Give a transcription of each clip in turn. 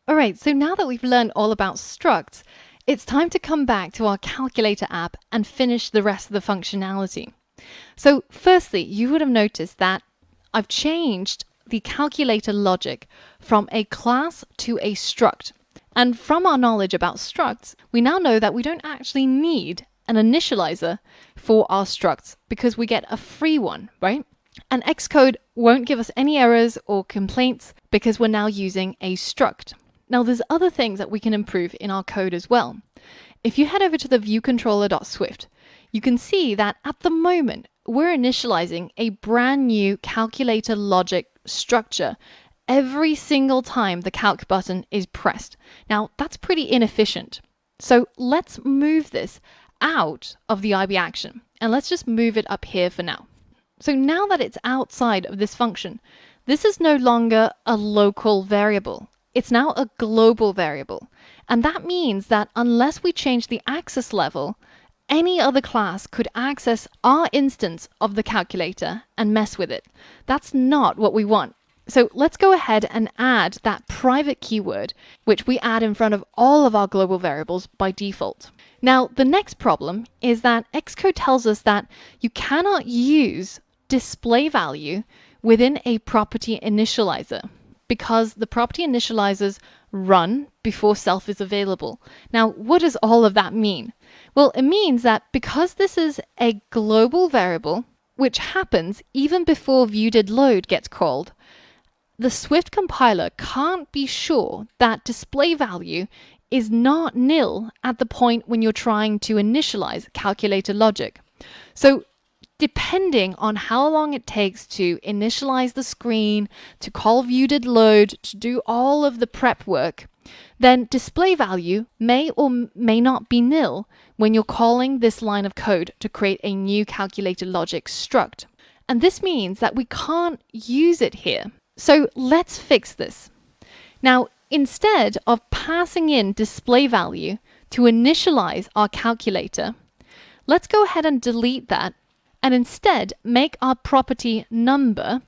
All right, so now that we've learned all about structs, it's time to come back to our calculator app and finish the rest of the functionality. So firstly, you would have noticed that I've changed the calculator logic from a class to a struct. And from our knowledge about structs, we now know that we don't actually need an initializer for our structs because we get a free one, right? And Xcode won't give us any errors or complaints because we're now using a struct. Now, there's other things that we can improve in our code as well. If you head over to the viewcontroller.swift, you can see that at the moment, we're initializing a brand new calculator logic structure every single time the calc button is pressed. Now, that's pretty inefficient. So let's move this out of the IB action, and let's just move it up here for now. So now that it's outside of this function, this is no longer a local variable. It's now a global variable. And that means that unless we change the access level, any other class could access our instance of the calculator and mess with it. That's not what we want. So let's go ahead and add that private keyword, which we add in front of all of our global variables by default. Now, the next problem is that Xcode tells us that you cannot use display value within a property initializer because the property initializers run before self is available. Now, what does all of that mean? Well, it means that because this is a global variable, which happens even before viewDidLoad gets called, the Swift compiler can't be sure that display value is not nil at the point when you're trying to initialize calculator logic. So depending on how long it takes to initialize the screen, to call viewDidLoad, to do all of the prep work, then display value may or may not be nil when you're calling this line of code to create a new calculator logic struct. And this means that we can't use it here. So let's fix this. Now, instead of passing in display value to initialize our calculator, let's go ahead and delete that and instead make our property number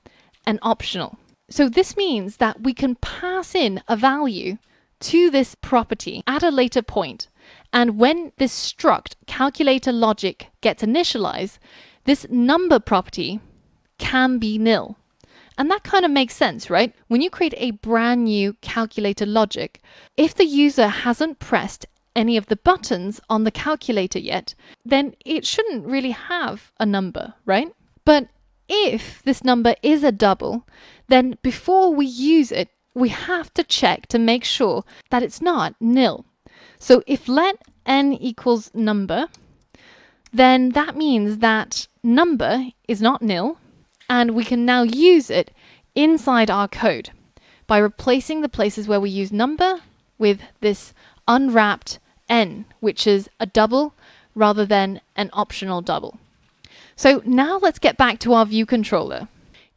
an optional. So this means that we can pass in a value to this property at a later point. And when this struct calculator logic gets initialized, this number property can be nil. And that kind of makes sense, right? When you create a brand new calculator logic, if the user hasn't pressed any of the buttons on the calculator yet, then it shouldn't really have a number, right? But if this number is a double, then before we use it, we have to check to make sure that it's not nil. So if let n equals number, then that means that number is not nil, and we can now use it inside our code by replacing the places where we use number with this unwrapped n, which is a double rather than an optional double. So now let's get back to our view controller.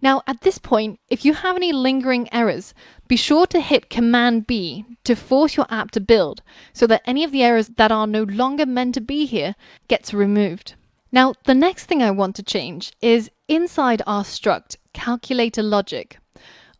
Now at this point, if you have any lingering errors, be sure to hit Command B to force your app to build so that any of the errors that are no longer meant to be here gets removed. Now, the next thing I want to change is inside our struct calculator logic.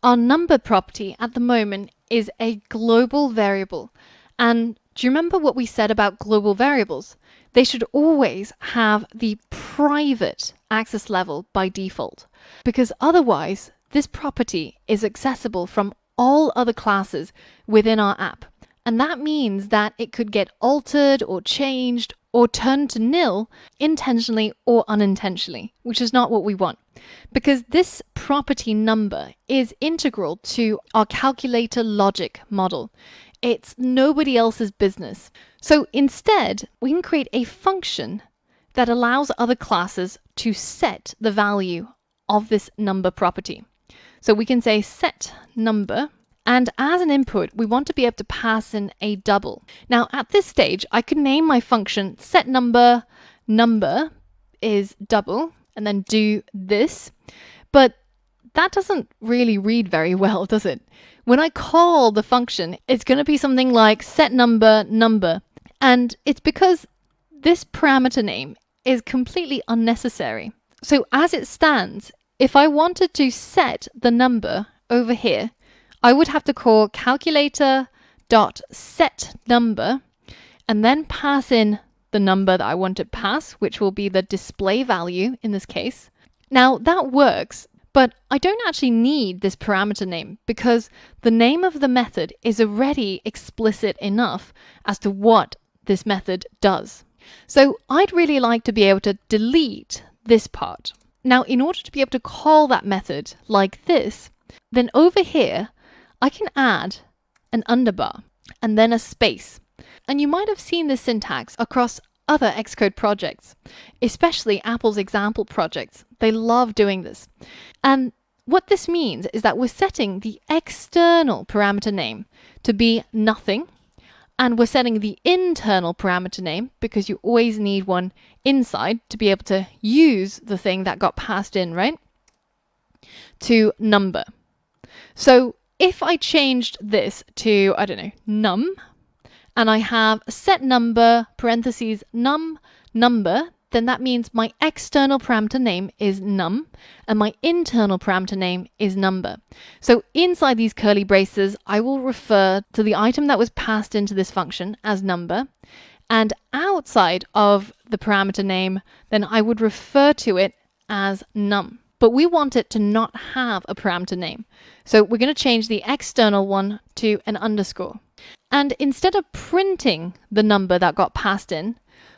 Our number property at the moment is a global variable. And do you remember what we said about global variables? They should always have the private access level by default, because otherwise this property is accessible from all other classes within our app. And that means that it could get altered or changed or turned to nil intentionally or unintentionally, which is not what we want. Because this property number is integral to our calculator logic model. It's nobody else's business. So instead, we can create a function that allows other classes to set the value of this number property. So we can say set number, and as an input, we want to be able to pass in a double. Now at this stage, I could name my function set number is double, and then do this. But that doesn't really read very well, does it? When I call the function, it's going to be something like set number. And it's because this parameter name is completely unnecessary. So as it stands, if I wanted to set the number over here, I would have to call calculator dot set number, and then pass in the number that I want to pass, which will be the display value in this case. Now that works, but I don't actually need this parameter name because the name of the method is already explicit enough as to what this method does. So I'd really like to be able to delete this part. Now, in order to be able to call that method like this, then over here, I can add an underbar and then a space. And you might have seen this syntax across other Xcode projects, especially Apple's example projects. They love doing this. And what this means is that we're setting the external parameter name to be nothing, and we're setting the internal parameter name, because you always need one inside to be able to use the thing that got passed in, right? To number. So if I changed this to, I don't know, num, and I have set number, parentheses, num, number, then that means my external parameter name is num, and my internal parameter name is number. So inside these curly braces, I will refer to the item that was passed into this function as number, and outside of the parameter name, then I would refer to it as num. But we want it to not have a parameter name. So we're going to change the external one to an underscore. And instead of printing the number that got passed in,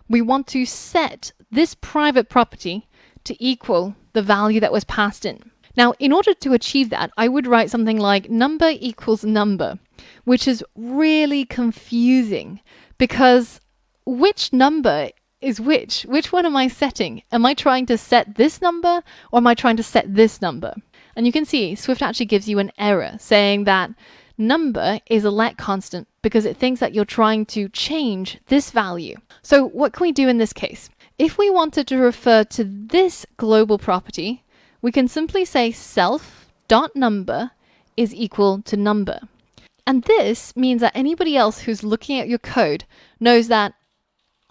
we want to set this private property to equal the value that was passed in. Now, in order to achieve that, I would write something like number equals number, which is really confusing because which number is which? Which one am I setting? Am I trying to set this number or am I trying to set this number? And you can see Swift actually gives you an error saying that number is a let constant because it thinks that you're trying to change this value. So what can we do in this case? If we wanted to refer to this global property, we can simply say self.number is equal to number. And this means that anybody else who's looking at your code knows that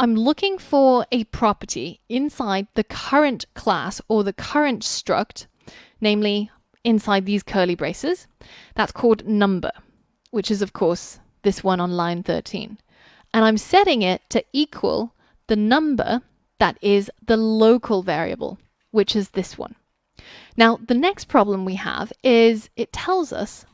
I'm looking for a property inside the current class or the current struct, namely inside these curly braces, that's called number, which is of course this one on line 13. And I'm setting it to equal the number that is the local variable, which is this one. Now, the next problem we have is it tells us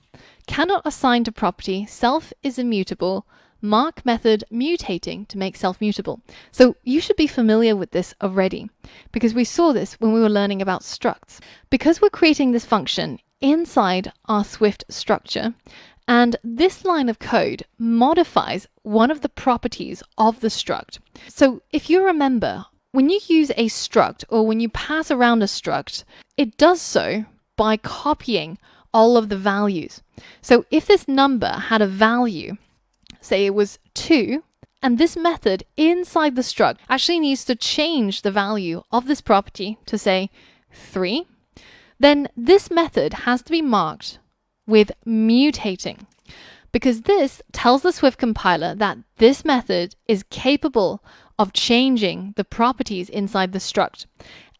cannot assign to property self is immutable, mark method mutating to make self mutable. So you should be familiar with this already because we saw this when we were learning about structs. Because we're creating this function inside our Swift structure, and this line of code modifies one of the properties of the struct. So if you remember, when you use a struct or when you pass around a struct, it does so by copying all of the values. So if this number had a value, say it was 2, and this method inside the struct actually needs to change the value of this property to say 3, then this method has to be marked with mutating, because this tells the Swift compiler that this method is capable of changing the properties inside the struct.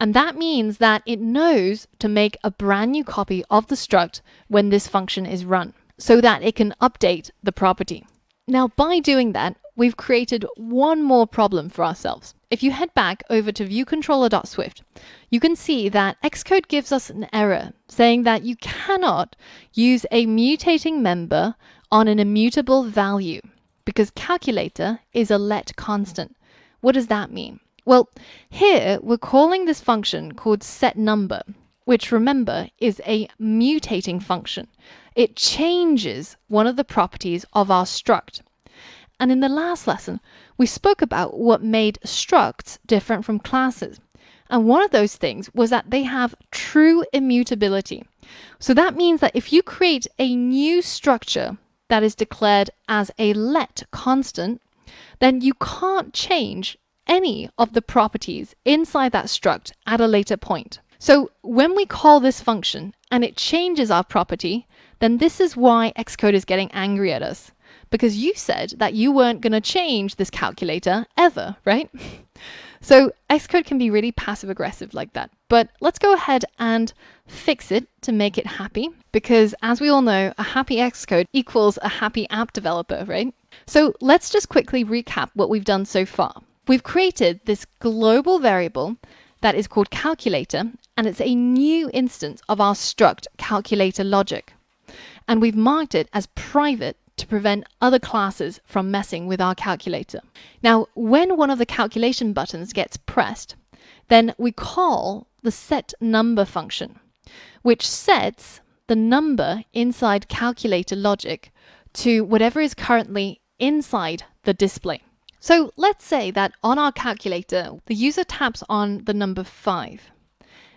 And that means that it knows to make a brand new copy of the struct when this function is run, so that it can update the property. Now, by doing that, we've created one more problem for ourselves. If you head back over to viewcontroller.swift, you can see that Xcode gives us an error saying that you cannot use a mutating member on an immutable value because calculator is a let constant. What does that mean? Well, here we're calling this function called setNumber, which remember is a mutating function. It changes one of the properties of our struct. And in the last lesson, we spoke about what made structs different from classes. And one of those things was that they have true immutability. So that means that if you create a new structure that is declared as a let constant, then you can't change any of the properties inside that struct at a later point. So when we call this function and it changes our property, then this is why Xcode is getting angry at us. Because you said that you weren't going to change this calculator ever, right? So Xcode can be really passive aggressive like that, but let's go ahead and fix it to make it happy, because as we all know, a happy Xcode equals a happy app developer, right? So let's just quickly recap what we've done so far. We've created this global variable that is called calculator, and it's a new instance of our struct calculator logic. And we've marked it as private to prevent other classes from messing with our calculator. Now, when one of the calculation buttons gets pressed, then we call the set number function, which sets the number inside calculator logic to whatever is currently inside the display. So let's say that on our calculator, the user taps on the number 5.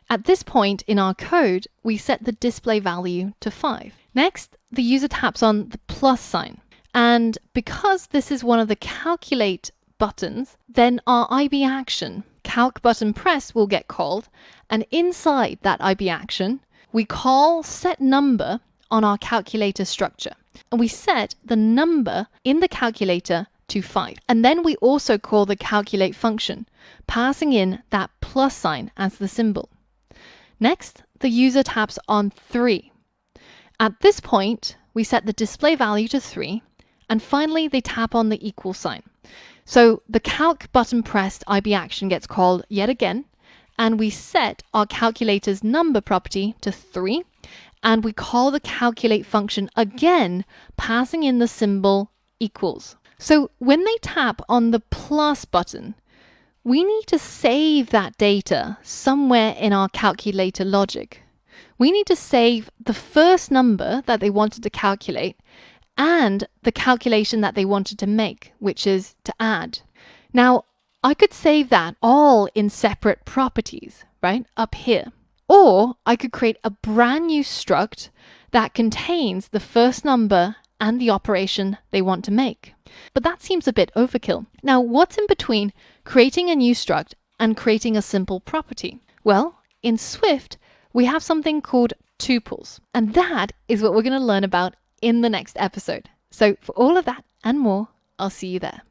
At this point in our code, we set the display value to 5. Next, the user taps on the plus sign. And because this is one of the calculate buttons, then our IB action, calc button press, will get called. And inside that IB action, we call set number on our calculator structure. And we set the number in the calculator to 5. And then we also call the calculate function, passing in that plus sign as the symbol. Next, the user taps on 3. At this point, we set the display value to 3, and finally they tap on the equal sign. So the calc button pressed IB action gets called yet again, and we set our calculator's number property to 3, and we call the calculate function again, passing in the symbol equals. So when they tap on the plus button, we need to save that data somewhere in our calculator logic. We need to save the first number that they wanted to calculate and the calculation that they wanted to make, which is to add. Now, I could save that all in separate properties, right, up here. Or I could create a brand new struct that contains the first number and the operation they want to make. But that seems a bit overkill. Now, what's in between creating a new struct and creating a simple property? Well, in Swift, we have something called tuples. And that is what we're going to learn about in the next episode. So for all of that and more, I'll see you there.